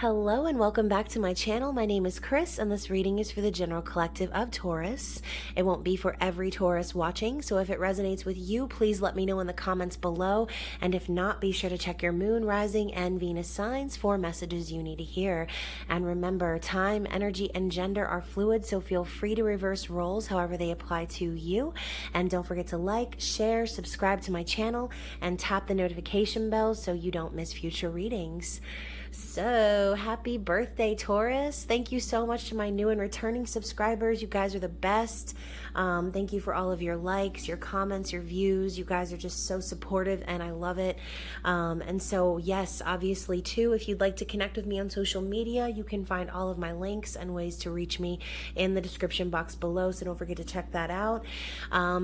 Hello and welcome back to my channel. My name is Chris and this reading is for the general collective of Taurus. It won't be for every Taurus watching, so if it resonates with you, please let me know in the comments below. And if not, be sure to check your moon, rising, and Venus signs for messages you need to hear. And remember, time, energy, and gender are fluid, so feel free to reverse roles however they apply to you. And don't forget to like, share, subscribe to my channel, and tap the notification bell so you don't miss future readings. So happy birthday, Taurus. Thank you so much to my new and returning subscribers. You guys are the best. Thank you for all of your likes, your comments, your views. You guys are just so supportive and I love it. And so yes, obviously too, if you'd like to connect with me on social media, you can find all of my links and ways to reach me in the description box below. So don't forget to check that out.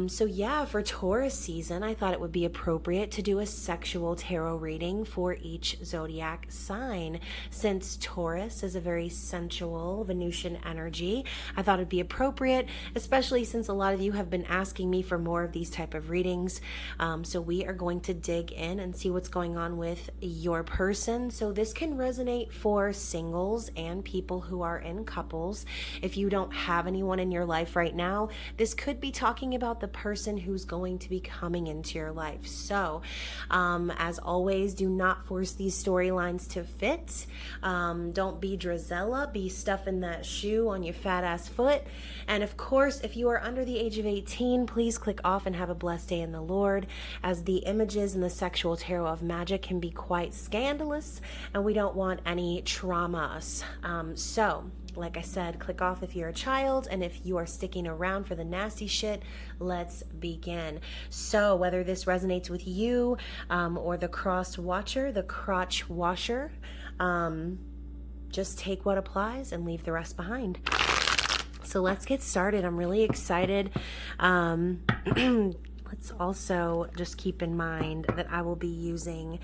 So yeah, for Taurus season, I thought it would be appropriate to do a sexual tarot reading for each zodiac sign. Since Taurus is a very sensual Venusian energy, I thought it'd be appropriate, especially since a lot of you have been asking me for more of these type of readings. So we are going to dig in and see what's going on with your person. So this can resonate for singles and people who are in couples. If you don't have anyone in your life right now, this could be talking about the person who's going to be coming into your life. So as always, do not force these storylines to fit. Don't be Drizella, be stuffing that shoe on your fat ass foot. And of course, if you are under the age of 18, please click off and have a blessed day in the Lord, as the images in the sexual tarot of magic can be quite scandalous and we don't want any traumas. So like I said, click off if you're a child, and if you are sticking around for the nasty shit, let's begin. So whether this resonates with you or the cross watcher, the crotch washer, just take what applies and leave the rest behind. So let's get started. I'm really excited. Let's also just keep in mind that I will be using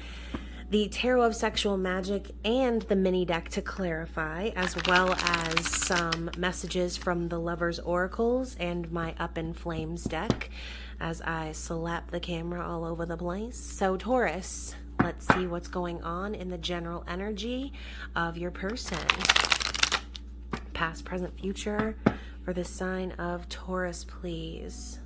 the Tarot of Sexual Magic and the mini deck to clarify, as well as some messages from the Lover's Oracles and my Up in Flames deck as I slap the camera all over the place. So Taurus, let's see what's going on in the general energy of your person. Past, present, future for the sign of Taurus, please.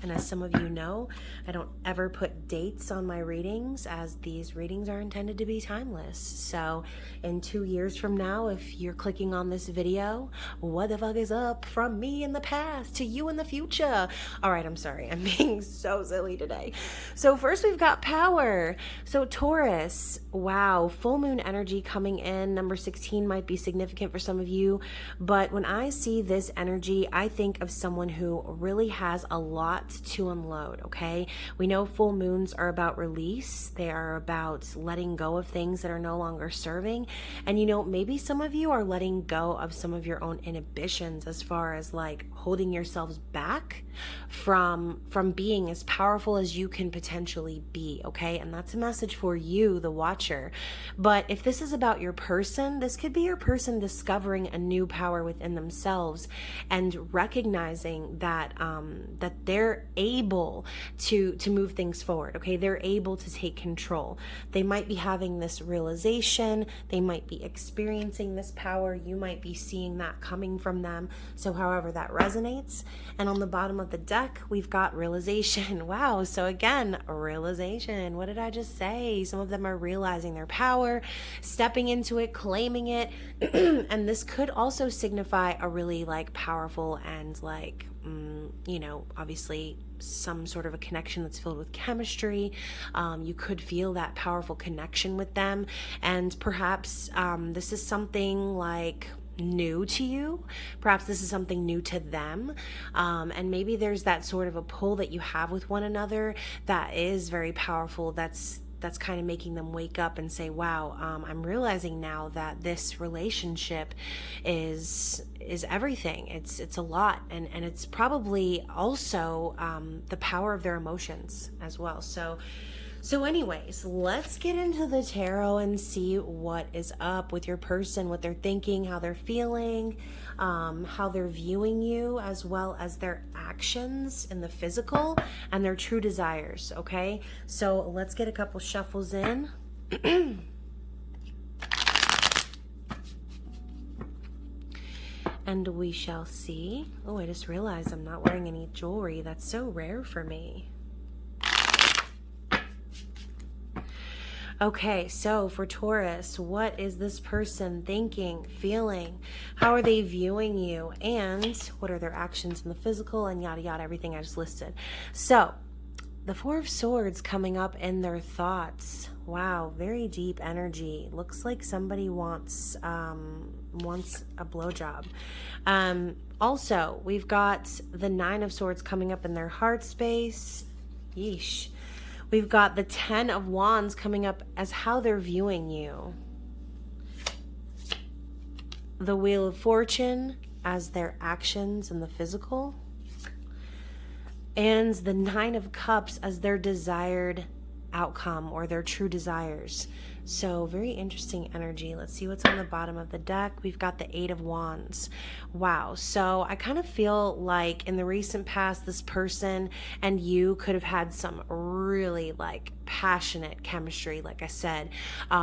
And as some of you know, I don't ever put dates on my readings, as these readings are intended to be timeless. So in 2 years from now, if you're clicking on this video, what the fuck is up from me in the past to you in the future? All right, I'm sorry. I'm being so silly today. So first we've got power. So Taurus, wow, full moon energy coming in. Number 16 might be significant for some of you, but when I see this energy, I think of someone who really has a lot to unload. Okay, we know full moons are about release. They are about letting go of things that are no longer serving. And you know, maybe some of you are letting go of some of your own inhibitions, as far as like holding yourselves back from being as powerful as you can potentially be. Okay, and that's a message for you, the watcher. But if this is about your person, this could be your person discovering a new power within themselves and recognizing that that they're able to move things forward. Okay, they're able to take control. They might be having this realization, they might be experiencing this power, you might be seeing that coming from them. So however that resonates. And on the bottom of the deck, we've got realization. Wow, so again, realization. What did I just say? Some of them are realizing their power, stepping into it, claiming it. And this could also signify a really like powerful and like you know, obviously some sort of a connection that's filled with chemistry. You could feel that powerful connection with them, and perhaps this is something like new to you. Perhaps this is something new to them, and maybe there's that sort of a pull that you have with one another that is very powerful. That's kind of making them wake up and say, wow, I'm realizing now that this relationship is everything. It's a lot, and it's probably also the power of their emotions as well. So anyways, let's get into the tarot and see what is up with your person, what they're thinking, how they're feeling, how they're viewing you, as well as their actions in the physical and their true desires, okay? So let's get a couple shuffles in. And we shall see. Oh, I just realized I'm not wearing any jewelry. That's so rare for me. Okay, so for Taurus, what is this person thinking, feeling? How are they viewing you? And what are their actions in the physical, and yada yada, everything I just listed. So the Four of Swords coming up in their thoughts. Wow, very deep energy. Looks like somebody wants a blowjob. Also, we've got the Nine of Swords coming up in their heart space. Yeesh. We've got the Ten of Wands coming up as how they're viewing you. The Wheel of Fortune as their actions in the physical. And the Nine of Cups as their desired outcome or their true desires. So very interesting energy. Let's see what's on the bottom of the deck. We've got the Eight of Wands. Wow. So I kind of feel like in the recent past, this person and you could have had some really like passionate chemistry. Like I said,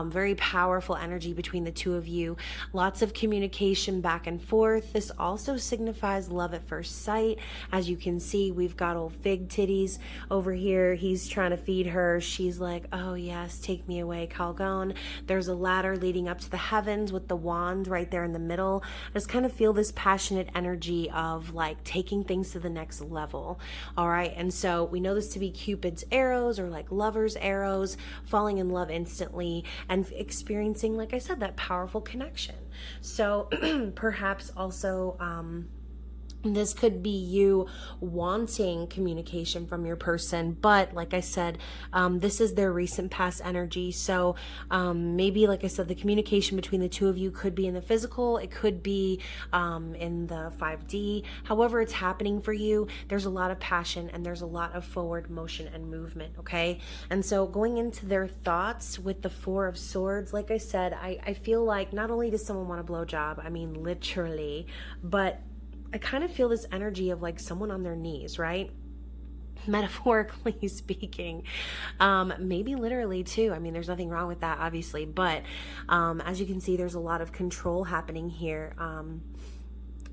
very powerful energy between the two of you. Lots of communication back and forth. This also signifies love at first sight. As you can see, we've got old fig titties over here. He's trying to feed her. She's like, oh yes, take me away, Calgon. There's a ladder leading up to the heavens with the wand right there in the middle. I just kind of feel this passionate energy of like taking things to the next level. All right. And so we know this to be Cupid's arrows or like lover's arrows, falling in love instantly and experiencing, like I said, that powerful connection. So perhaps also, this could be you wanting communication from your person, but like I said, this is their recent past energy. So maybe, like I said, the communication between the two of you could be in the physical. It could be in the 5D. However it's happening for you, there's a lot of passion and there's a lot of forward motion and movement, okay? And so going into their thoughts with the Four of Swords, like I said, I feel like not only does someone want a blowjob, I mean literally, but I kind of feel this energy of like someone on their knees, right? Metaphorically speaking, maybe literally too. I mean, there's nothing wrong with that, obviously, but as you can see, there's a lot of control happening here.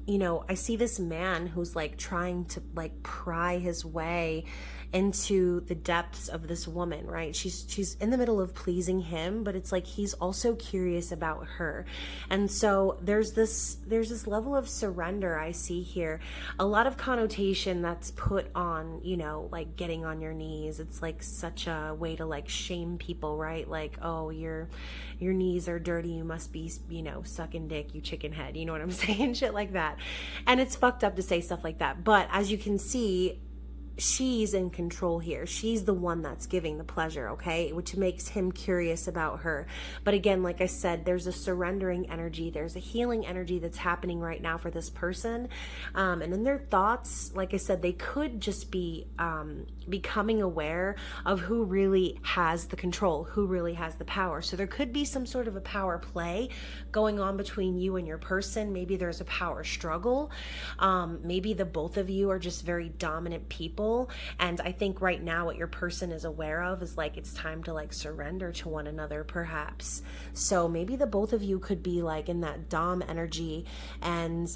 You know, I see this man who's like trying to like pry his way into the depths of this woman, right? She's in the middle of pleasing him, but it's like he's also curious about her. And so there's this level of surrender I see here. A lot of connotation that's put on, you know, like getting on your knees. It's like such a way to like shame people, right? Like, oh, your knees are dirty, you must be, you know, sucking dick, you chicken head. You know what I'm saying? Shit like that. And it's fucked up to say stuff like that. But as you can see, she's in control here. She's the one that's giving the pleasure, okay? Which makes him curious about her. But again, like I said, there's a surrendering energy. There's a healing energy that's happening right now for this person. And in their thoughts, like I said, they could just be becoming aware of who really has the control, who really has the power. So there could be some sort of a power play going on between you and your person. Maybe there's a power struggle. Maybe the both of you are just very dominant people. And I think right now what your person is aware of is like it's time to like surrender to one another, perhaps. So maybe the both of you could be like in that dom energy, and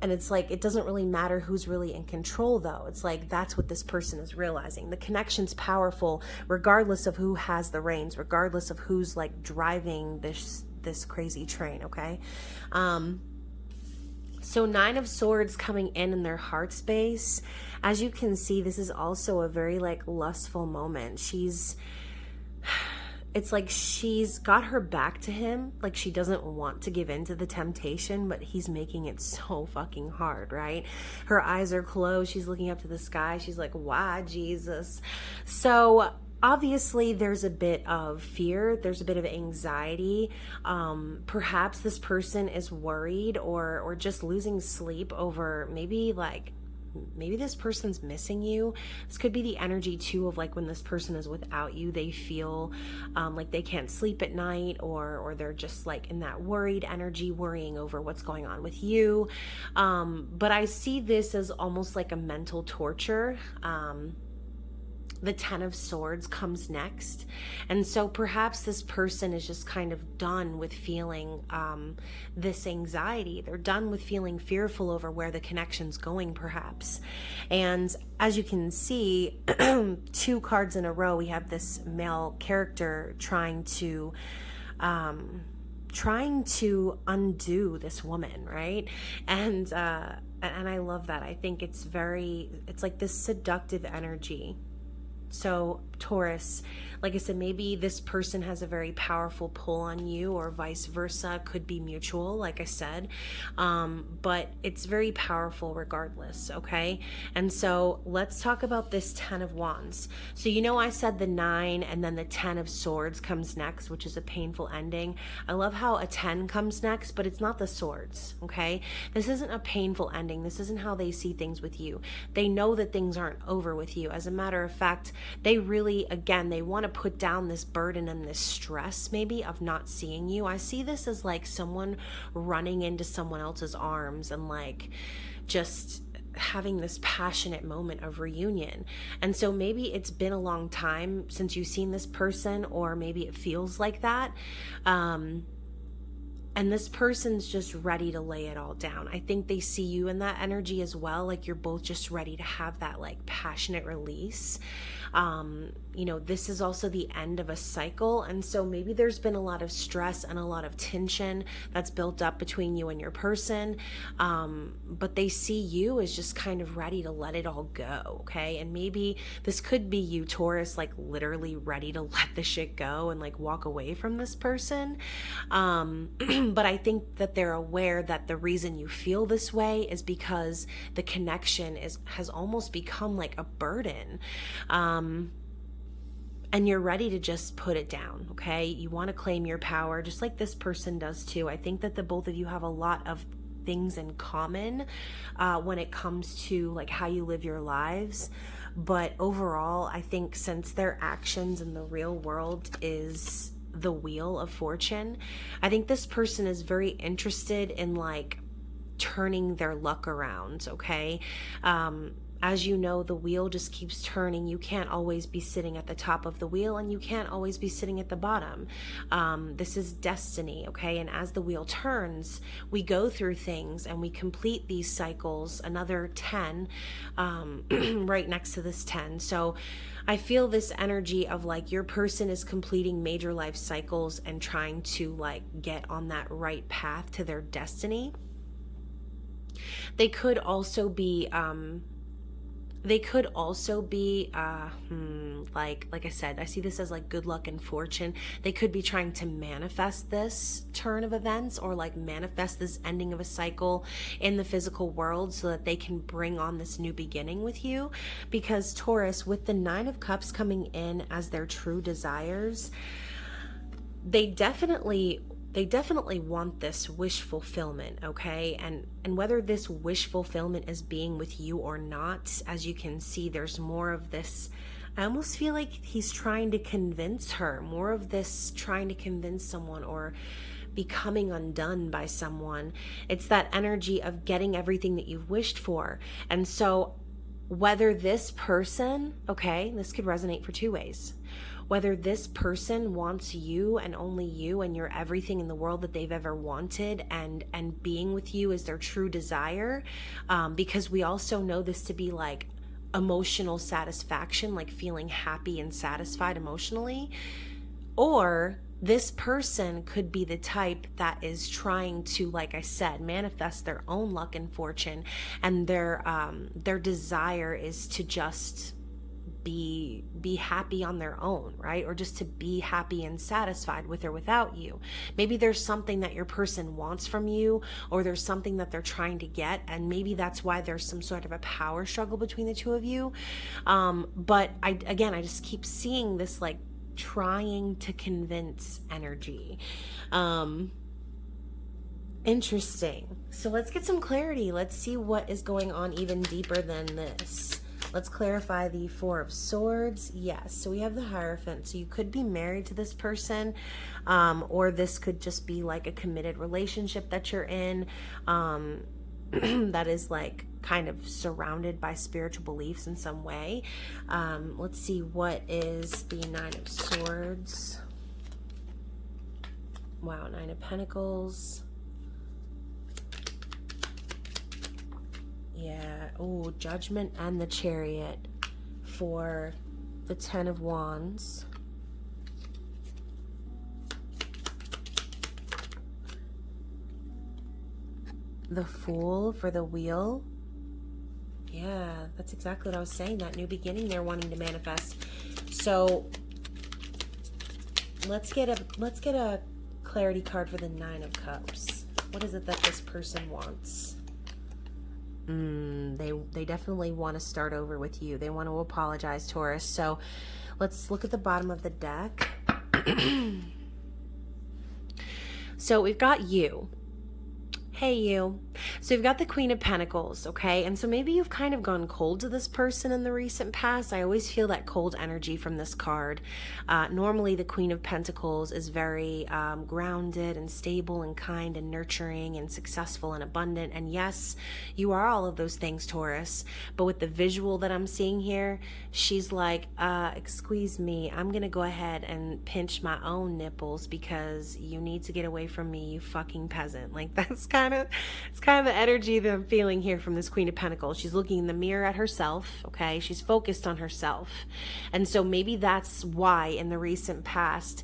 it's like it doesn't really matter who's really in control, though. It's like that's what this person is realizing. The connection's powerful regardless of who has the reins, regardless of who's like driving this crazy train, okay? So Nine of Swords coming in their heart space. As you can see, this is also a very like lustful moment. It's like she's got her back to him. Like she doesn't want to give in to the temptation, but he's making it so fucking hard, right? Her eyes are closed. She's looking up to the sky. She's like, why, Jesus? So obviously there's a bit of fear, there's a bit of anxiety. Perhaps this person is worried or just losing sleep over maybe this person's missing you. This could be the energy too of like when this person is without you, they feel like they can't sleep at night, or they're just like in that worried energy, worrying over what's going on with you. But I see this as almost like a mental torture. the Ten of Swords comes next. And so perhaps this person is just kind of done with feeling this anxiety. They're done with feeling fearful over where the connection's going, perhaps. And as you can see, 2 cards in a row, we have this male character trying to undo this woman, right? And I love that. I think it's like this seductive energy. So Taurus, like I said, maybe this person has a very powerful pull on you, or vice versa. Could be mutual, like I said, but it's very powerful regardless. Okay, and so let's talk about this Ten of Wands. So I said the 9 and then the Ten of Swords comes next, which is a painful ending. I love how a 10 comes next, but it's not the swords. Okay, this isn't a painful ending. This isn't how they see things with you. They know that things aren't over with you. As a matter of fact, they really, again, they want to put down this burden and this stress maybe of not seeing you. I see this as like someone running into someone else's arms and like just having this passionate moment of reunion. And so maybe it's been a long time since you've seen this person, or maybe it feels like that. And this person's just ready to lay it all down. I think they see you in that energy as well. Like you're both just ready to have that like passionate release. This is also the end of a cycle. And so maybe there's been a lot of stress and a lot of tension that's built up between you and your person. But they see you as just kind of ready to let it all go. Okay. And maybe this could be you, Taurus, like literally ready to let the shit go and like walk away from this person. But I think that they're aware that the reason you feel this way is because the connection has almost become like a burden. And you're ready to just put it down, okay? You want to claim your power, just like this person does too. I think that the both of you have a lot of things in common when it comes to like how you live your lives. But overall, I think since their actions in the real world is the Wheel of Fortune, I think this person is very interested in like turning their luck around, okay? As you know, the wheel just keeps turning. You can't always be sitting at the top of the wheel, and you can't always be sitting at the bottom. This is destiny, okay? And as the wheel turns, we go through things and we complete these cycles. Another 10 right next to this 10. So I feel this energy of like your person is completing major life cycles and trying to like get on that right path to their destiny. They could also be like I said, I see this as like good luck and fortune. They could be trying to manifest this turn of events, or like manifest this ending of a cycle in the physical world so that they can bring on this new beginning with you. Because Taurus, with the 9 of Cups coming in as their true desires, they definitely want this wish fulfillment, okay? And whether this wish fulfillment is being with you or not, as you can see, there's more of this. I almost feel like he's trying to convince her, more of this trying to convince someone or becoming undone by someone. It's that energy of getting everything that you've wished for. And so whether this person, okay, this could resonate for 2 ways. Whether this person wants you and only you, and you're everything in the world that they've ever wanted, and being with you is their true desire, because we also know this to be like emotional satisfaction, like feeling happy and satisfied emotionally. Or this person could be the type that is trying to, like I said, manifest their own luck and fortune, and their desire is to just be happy on their own, right? Or just to be happy and satisfied with or without you. Maybe there's something that your person wants from you, or there's something that they're trying to get, and maybe that's why there's some sort of a power struggle between the two of you. But I just keep seeing this like trying to convince energy. Interesting. So let's get some clarity. Let's see what is going on even deeper than this. Let's clarify the 4 of Swords. Yes, so we have the Hierophant. So you could be married to this person, or this could just be like a committed relationship that you're in. that is like kind of surrounded by spiritual beliefs in some way. Let's see, what is the Nine of Swords? Wow, Nine of Pentacles. Yeah, oh, Judgment and the Chariot for the Ten of Wands. The Fool for the Wheel. Yeah, that's exactly what I was saying, that new beginning they're wanting to manifest. So let's get a clarity card for the Nine of Cups. What is it that this person wants? They definitely want to start over with you. They want to apologize, Taurus. So let's look at the bottom of the deck. So we've got you. Hey, you. So you've got the Queen of Pentacles, okay? And so maybe you've kind of gone cold to this person in the recent past. I always feel that cold energy from this card. Normally, the Queen of Pentacles is very grounded and stable and kind and nurturing and successful and abundant. And yes, you are all of those things, Taurus. But with the visual that I'm seeing here, she's like, excuse me, I'm going to go ahead and pinch my own nipples because you need to get away from me, you fucking peasant. Like, it's kind of the energy that I'm feeling here from this Queen of Pentacles. She's looking in the mirror at herself, okay? She's focused on herself. And so maybe that's why in the recent past,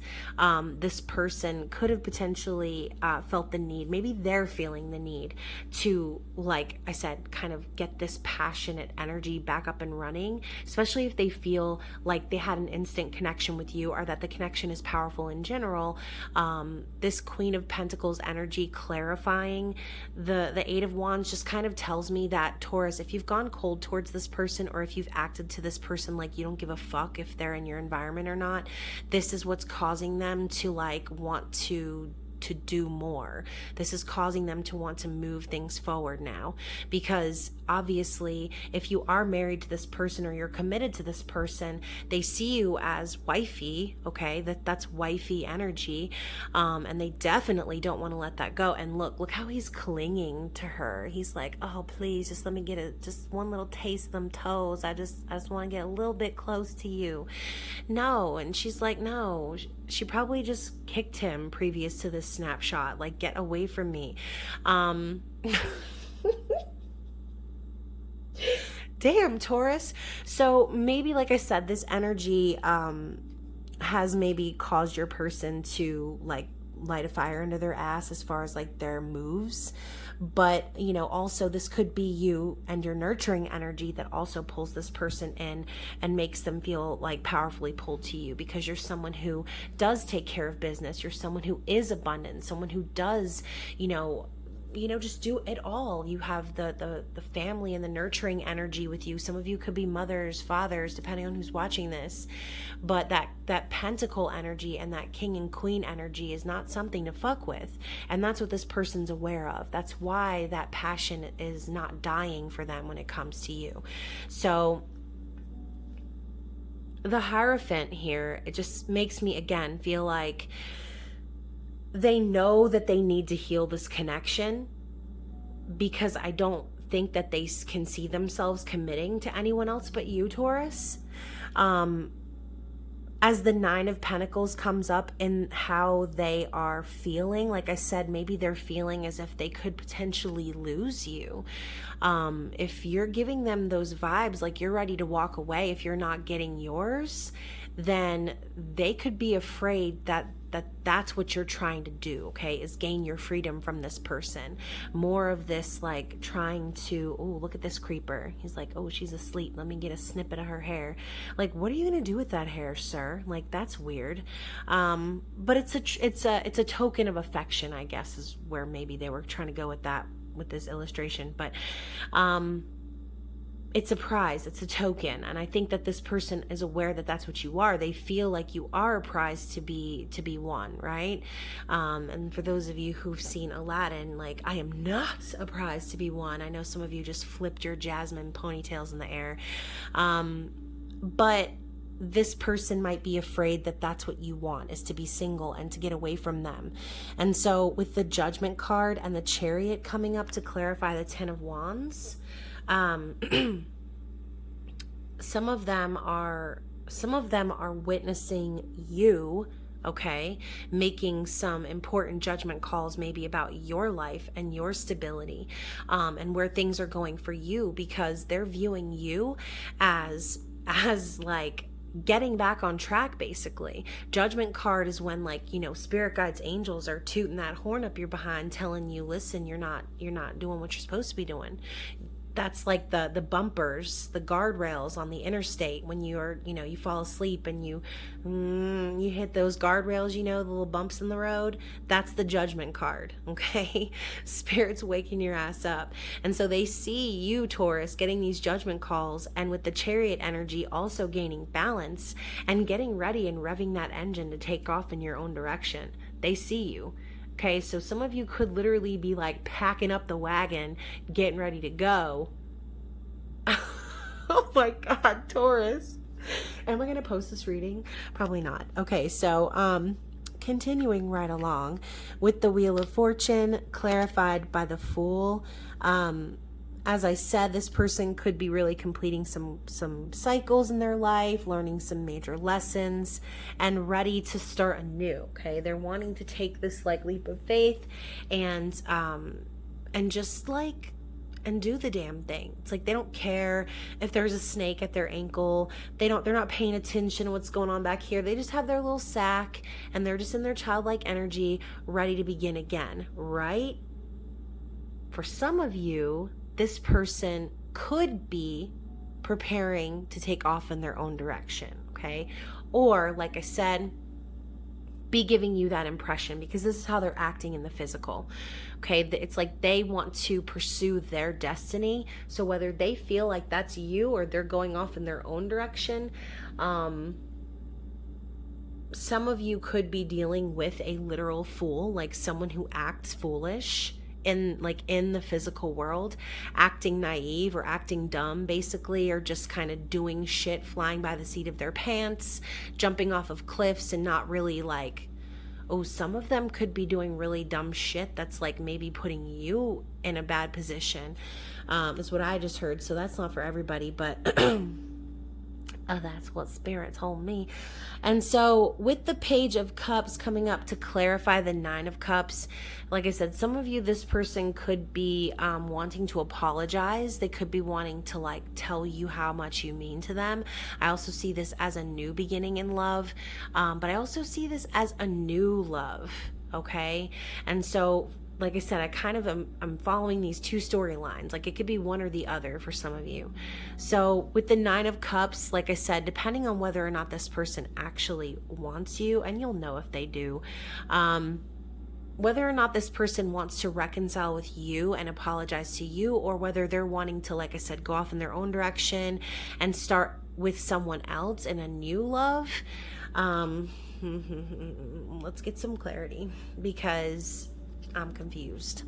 this person could have potentially felt the need. Maybe they're feeling the need to, like I said, kind of get this passionate energy back up and running, especially if they feel like they had an instant connection with you or that the connection is powerful in general. This Queen of Pentacles energy clarifying the Eight of Wands just kind of tells me that, Taurus, if you've gone cold towards this person or if you've acted to this person like you don't give a fuck if they're in your environment or not, this is what's causing them to like want to do more. This is causing them to want to move things forward now, because obviously if you are married to this person or you're committed to this person, they see you as wifey, okay? That's wifey energy, and they definitely don't want to let that go. And look how he's clinging to her. He's like, oh, please, just let me get just one little taste of them toes. I just want to get a little bit close to you. No. And she's like, no. She probably just kicked him previous to this snapshot, like, get away from me. Damn, Taurus. So maybe, like I said, this energy has maybe caused your person to like light a fire under their ass as far as like their moves. But, you know, also this could be you and your nurturing energy that also pulls this person in and makes them feel like powerfully pulled to you, because you're someone who does take care of business. You're someone who is abundant, someone who does, just do it all. You have the family and the nurturing energy with you. Some of you could be mothers, fathers, depending on who's watching this. But that pentacle energy and that king and queen energy is not something to fuck with. And that's what this person's aware of. That's why that passion is not dying for them when it comes to you. So the Hierophant here, it just makes me again feel like they know that they need to heal this connection, because I don't think that they can see themselves committing to anyone else but you, Taurus. As the Nine of Pentacles comes up in how they are feeling, like I said, maybe they're feeling as if they could potentially lose you. If you're giving them those vibes, like you're ready to walk away if you're not getting yours, then they could be afraid that that's what you're trying to do, okay, is gain your freedom from this person. More of this, like, trying to, oh, look at this creeper. He's like, oh, she's asleep. Let me get a snippet of her hair. Like, what are you going to do with that hair, sir? Like, that's weird. But it's a token of affection, I guess, is where maybe they were trying to go with that, with this illustration. But, it's a prize, it's a token, and I think that this person is aware that that's what you are. They feel like you are a prize to be won, right? And for those of you who've seen Aladdin, like, I am not a prize to be won. I know some of you just flipped your jasmine ponytails in the air, but this person might be afraid that that's what you want, is to be single and to get away from them. And so with the Judgment card and the Chariot coming up to clarify the Ten of Wands, some of them are witnessing you, okay, making some important judgment calls maybe about your life and your stability, and where things are going for you, because they're viewing you as like getting back on track, basically. Judgment card is when, like, you know, spirit guides, angels are tooting that horn up your behind, telling you, listen, you're not doing what you're supposed to be doing. That's like the bumpers, the guardrails on the interstate when you're, you know, you fall asleep and you hit those guardrails, you know, the little bumps in the road. That's the Judgment card, okay? Spirit's waking your ass up. And so they see you, Taurus, getting these judgment calls, and with the Chariot energy also gaining balance and getting ready and revving that engine to take off in your own direction. They see you. Okay, so some of you could literally be like packing up the wagon, getting ready to go. Oh my God, Taurus. Am I going to post this reading? Probably not. Okay, so continuing right along with the Wheel of Fortune clarified by the Fool. As I said, this person could be really completing some cycles in their life, learning some major lessons, and ready to start anew. Okay, they're wanting to take this like leap of faith and just like and do the damn thing. It's like they don't care if there's a snake at their ankle. They're not paying attention to what's going on back here. They just have their little sack and they're just in their childlike energy, ready to begin again, right? For some of you, this person could be preparing to take off in their own direction, okay? Or, like I said, be giving you that impression, because this is how they're acting in the physical, okay? It's like they want to pursue their destiny. So whether they feel like that's you or they're going off in their own direction, some of you could be dealing with a literal fool, like someone who acts foolish in the physical world, acting naive or acting dumb, basically, or just kind of doing shit, flying by the seat of their pants, jumping off of cliffs, and not really like, some of them could be doing really dumb shit that's like maybe putting you in a bad position, is what I just heard. So that's not for everybody, but that's what Spirit told me. And so with the Page of Cups coming up to clarify the Nine of Cups, like I said, some of you, this person could be wanting to apologize. They could be wanting to like tell you how much you mean to them. I also see this as a new beginning in love, but I also see this as a new love, okay? And so like I said, I kind of I'm following these two storylines. Like it could be one or the other for some of you. So with the Nine of Cups, like I said, depending on whether or not this person actually wants you, and you'll know if they do, whether or not this person wants to reconcile with you and apologize to you, or whether they're wanting to, like I said, go off in their own direction and start with someone else in a new love. Let's get some clarity, because I'm confused.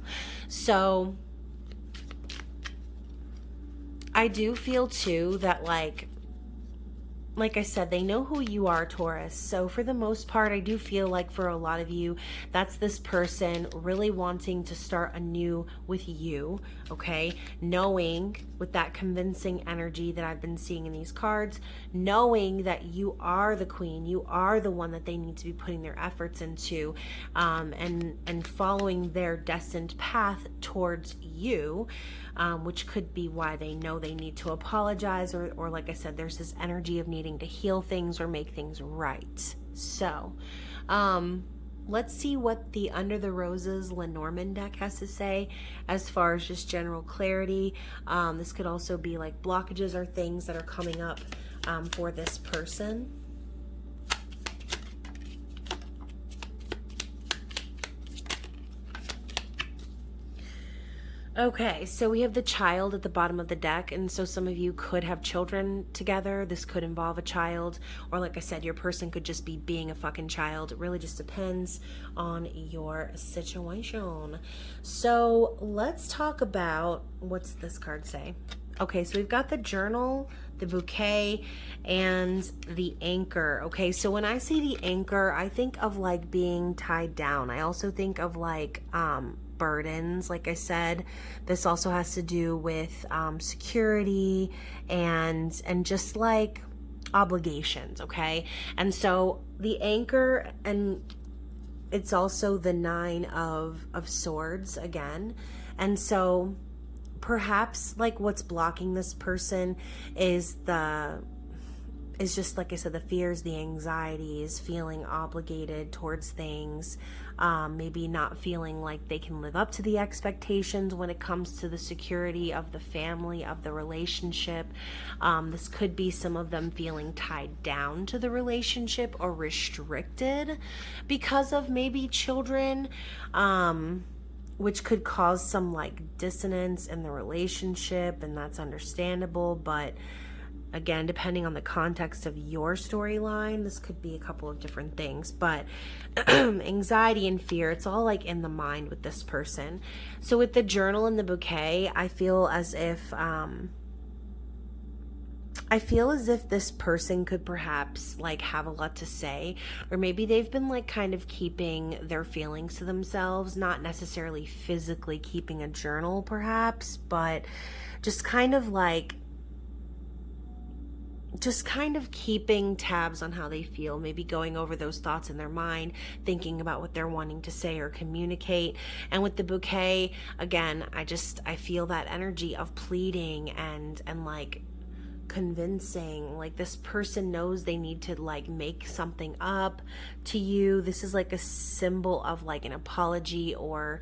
So I do feel too that like I said, they know who you are, Taurus. So for the most part, I do feel like for a lot of you, that's this person really wanting to start anew with you, okay? Knowing with that convincing energy that I've been seeing in these cards, knowing that you are the queen, you are the one that they need to be putting their efforts into, and following their destined path towards you, which could be why they know they need to apologize, or like I said, there's this energy of needing to heal things or make things right. So let's see what the Under the Roses Lenormand deck has to say as far as just general clarity. This could also be like blockages or things that are coming up for this person. Okay, so we have the Child at the bottom of the deck, and so some of you could have children together. This could involve a child, or like I said, your person could just be being a fucking child. It really just depends on your situation. So let's talk about, what's this card say? Okay, so we've got the journal, the bouquet, and the anchor. Okay, so when I say the anchor, I think of like being tied down. I also think of like burdens. Like I said, this also has to do with security and just like obligations. Okay, and so the anchor, and it's also the Nine of Swords again, and so perhaps like what's blocking this person is just like I said, the fears, the anxieties, feeling obligated towards things, maybe not feeling like they can live up to the expectations when it comes to the security of the family, of the relationship. This could be some of them feeling tied down to the relationship or restricted because of maybe children, which could cause some like dissonance in the relationship, and that's understandable. But again, depending on the context of your storyline, this could be a couple of different things. But anxiety and fear, it's all like in the mind with this person. So with the journal and the bouquet, I feel as if this person could perhaps like have a lot to say, or maybe they've been like kind of keeping their feelings to themselves, not necessarily physically keeping a journal perhaps, but just kind of keeping tabs on how they feel, maybe going over those thoughts in their mind, thinking about what they're wanting to say or communicate. And with the bouquet, again, I feel that energy of pleading and like convincing. Like this person knows they need to like make something up to you. This is like a symbol of like an apology or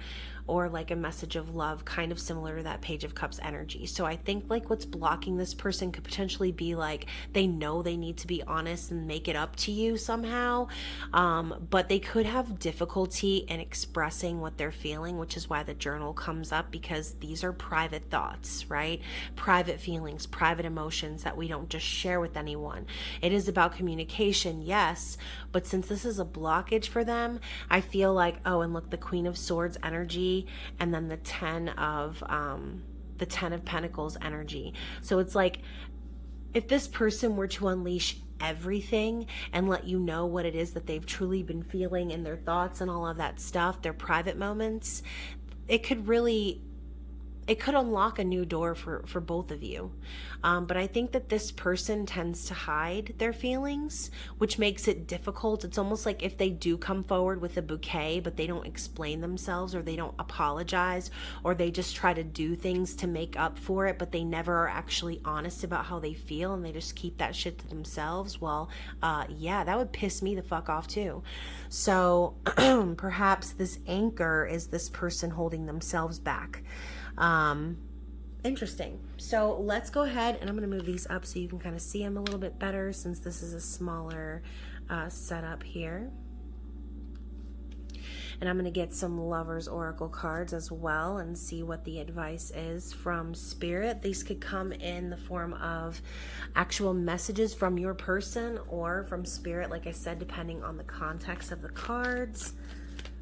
like a message of love, kind of similar to that Page of Cups energy. So I think like what's blocking this person could potentially be like they know they need to be honest and make it up to you somehow, but they could have difficulty in expressing what they're feeling, which is why the journal comes up, because these are private thoughts, right? Private feelings, private emotions that we don't just share with anyone. It is about communication, yes, but since this is a blockage for them, I feel like, oh, and look, the Queen of Swords energy, and then the Ten of Pentacles energy. So it's like if this person were to unleash everything and let you know what it is that they've truly been feeling in their thoughts and all of that stuff, their private moments, it could unlock a new door for both of you. But I think that this person tends to hide their feelings, which makes it difficult. It's almost like if they do come forward with a bouquet, but they don't explain themselves, or they don't apologize, or they just try to do things to make up for it, but they never are actually honest about how they feel, and they just keep that shit to themselves. Well, yeah, that would piss me the fuck off too. So perhaps this anchor is this person holding themselves back. Interesting. So let's go ahead, and I'm going to move these up so you can kind of see them a little bit better, since this is a smaller setup here. And I'm going to get some Lovers Oracle cards as well and see what the advice is from Spirit. These could come in the form of actual messages from your person or from Spirit, like I said, depending on the context of the cards.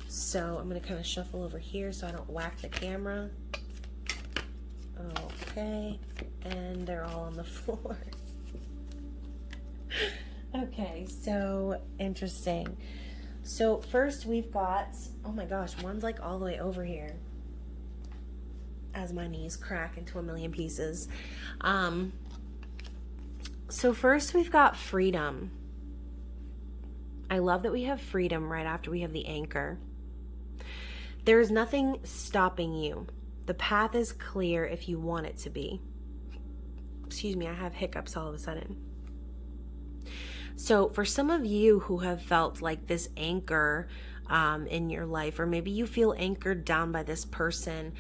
So I'm going to kind of shuffle over here so I don't whack the camera. Okay, and they're all on the floor. Okay, so interesting. So first we've got, oh my gosh, one's like all the way over here as my knees crack into a million pieces. So first we've got freedom. I love that we have freedom right after we have the anchor. There is nothing stopping you. The path is clear if you want it to be. Excuse me, I have hiccups all of a sudden. So for some of you who have felt like this anchor in your life, or maybe you feel anchored down by this person,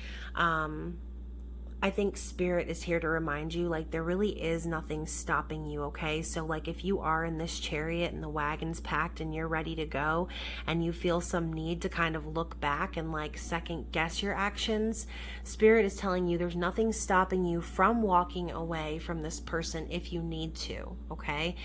I think Spirit is here to remind you, like, there really is nothing stopping you, okay? So, like, if you are in this chariot and the wagon's packed and you're ready to go and you feel some need to kind of look back and, like, second guess your actions, Spirit is telling you there's nothing stopping you from walking away from this person if you need to, okay?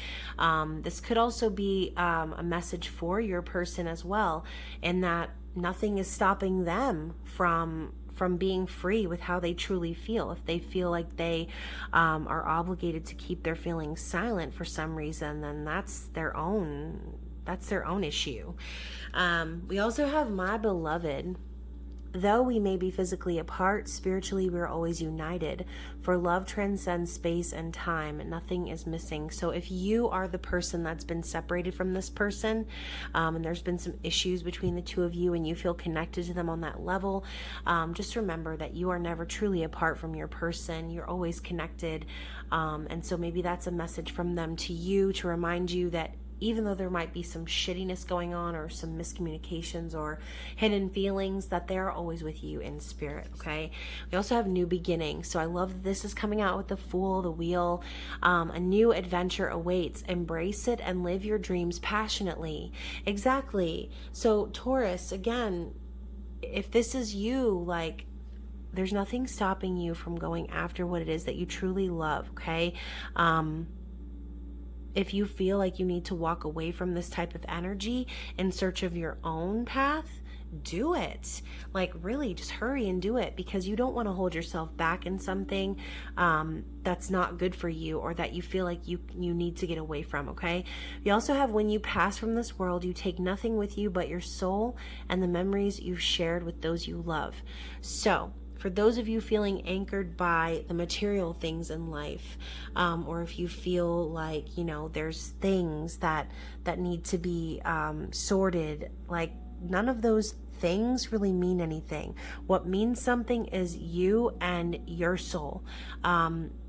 This could also be a message for your person as well, in that nothing is stopping them from from being free with how they truly feel. If they feel like they are obligated to keep their feelings silent for some reason, then that's their own issue. We also have my beloved. Though we may be physically apart, spiritually we are always united. For love transcends space and time. Nothing is missing. So if you are the person that's been separated from this person, and there's been some issues between the two of you and you feel connected to them on that level, just remember that you are never truly apart from your person. You're always connected. And so maybe that's a message from them to you to remind you that even though there might be some shittiness going on or some miscommunications or hidden feelings, that they're always with you in spirit, okay? We also have new beginnings. So I love that this is coming out with the Fool, the Wheel. A new adventure awaits. Embrace it and live your dreams passionately. Exactly. So Taurus, again, if this is you, like, there's nothing stopping you from going after what it is that you truly love, okay? If you feel like you need to walk away from this type of energy in search of your own path, do it. Like, really, just hurry and do it, because you don't want to hold yourself back in something that's not good for you or that you feel like you need to get away from, okay? We also have, when you pass from this world, you take nothing with you but your soul and the memories you've shared with those you love. So, for those of you feeling anchored by the material things in life, or if you feel like, you know, there's things that need to be sorted, like, none of those things really mean anything. What means something is you and your soul.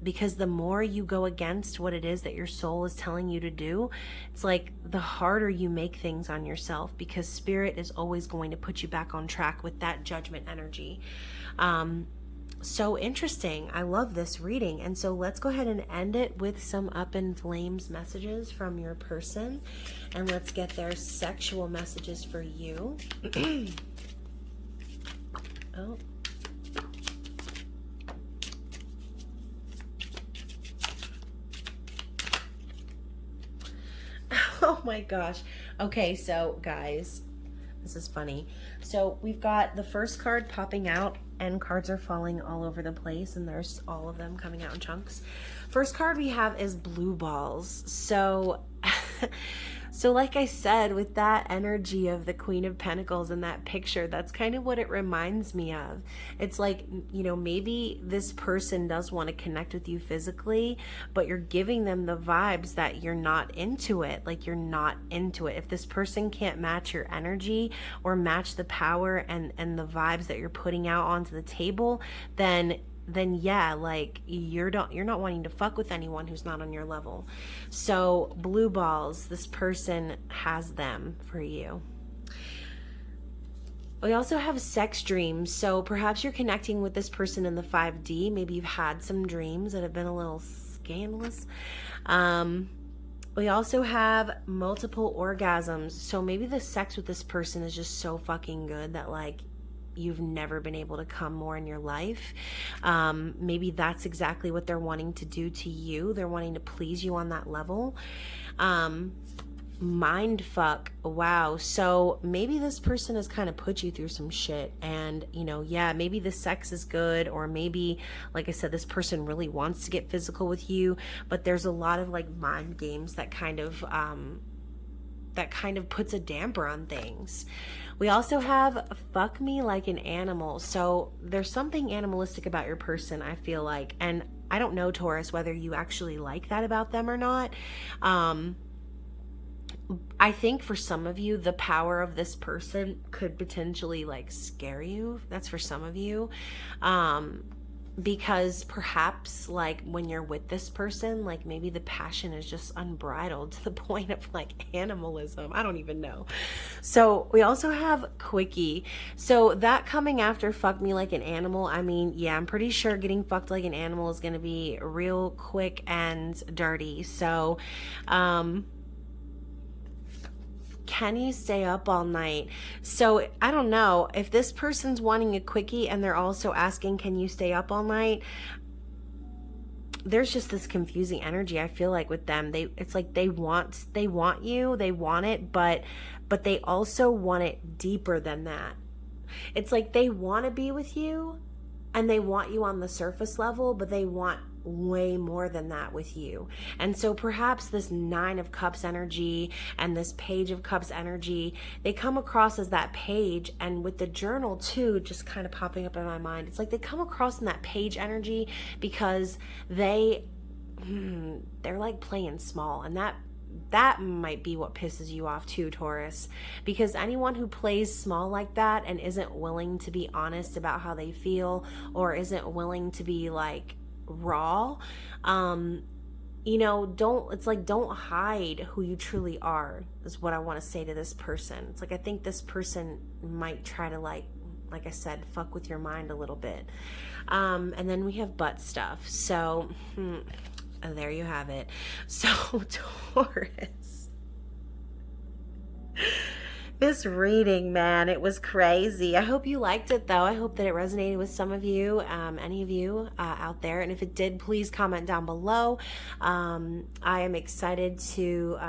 Because the more you go against what it is that your soul is telling you to do, it's like the harder you make things on yourself, because spirit is always going to put you back on track with that judgment energy. So interesting. I love this reading. And so let's go ahead and end it with some up in flames messages from your person. And let's get their sexual messages for you. Oh. Oh my gosh. Okay, so guys, this is funny. So we've got the first card popping out, and cards are falling all over the place, and there's all of them coming out in chunks. First card we have is blue balls. So so like I said, with that energy of the Queen of Pentacles in that picture, that's kind of what it reminds me of. It's like, you know, maybe this person does want to connect with you physically, but you're giving them the vibes that you're not into it. Like, you're not into it. If this person can't match your energy or match the power and the vibes that you're putting out onto the table, then yeah, like, you're not wanting to fuck with anyone who's not on your level. So blue balls, this person has them for you. We also have sex dreams. So perhaps you're connecting with this person in the 5D. Maybe you've had some dreams that have been a little scandalous. We also have multiple orgasms. So maybe the sex with this person is just so fucking good that, like, you've never been able to come more in your life. Maybe that's exactly what they're wanting to do to you. They're wanting to please you on that level. Mind fuck. Wow. So maybe this person has kind of put you through some shit, and, you know, yeah, maybe the sex is good, or maybe, like I said, this person really wants to get physical with you, but there's a lot of, like, mind games that kind of puts a damper on things. We also have fuck me like an animal. So there's something animalistic about your person, I feel like. And I don't know, Taurus, whether you actually like that about them or not. I think for some of you, the power of this person could potentially, like, scare you. That's for some of you. Because perhaps, like, when you're with this person, like, maybe the passion is just unbridled to the point of, like, animalism. I don't even know. So we also have quickie. So that coming after fuck me like an animal, I mean, yeah, I'm pretty sure getting fucked like an animal is going to be real quick and dirty. So, can you stay up all night? So I don't know if this person's wanting a quickie and they're also asking, can you stay up all night? There's just this confusing energy, I feel like, with them. It's like they want you, they want it, but they also want it deeper than that. It's like they want to be with you and they want you on the surface level, but they want way more than that with you. And so perhaps this Nine of Cups energy and this Page of Cups energy, they come across as that page. And with the journal too, just kind of popping up in my mind, it's like they come across in that page energy because they're like playing small, and that might be what pisses you off too, Taurus, because anyone who plays small like that and isn't willing to be honest about how they feel, or isn't willing to be like raw, don't hide who you truly are, is what I want to say to this person. It's like, I think this person might try to like I said, fuck with your mind a little bit. And then we have butt stuff. So there you have it. So Taurus, this reading, man, it was crazy. I hope you liked it, though. I hope that it resonated with some of you, any of you out there. And if it did, please comment down below. I am excited to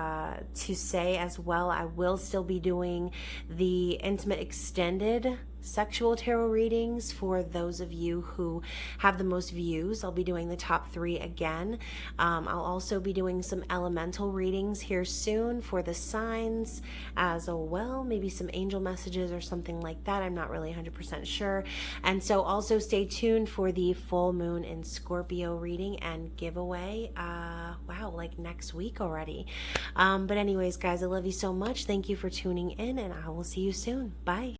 say as well, I will still be doing the intimate extended sexual tarot readings for those of you who have the most views. I'll be doing the top 3 again. I'll also be doing some elemental readings here soon for the signs as well, maybe some angel messages or something like that. I'm not really 100% sure. And so also stay tuned for the full moon in Scorpio reading and giveaway. Wow, like next week already. But anyways, guys, I love you so much. Thank you for tuning in, and I will see you soon. Bye.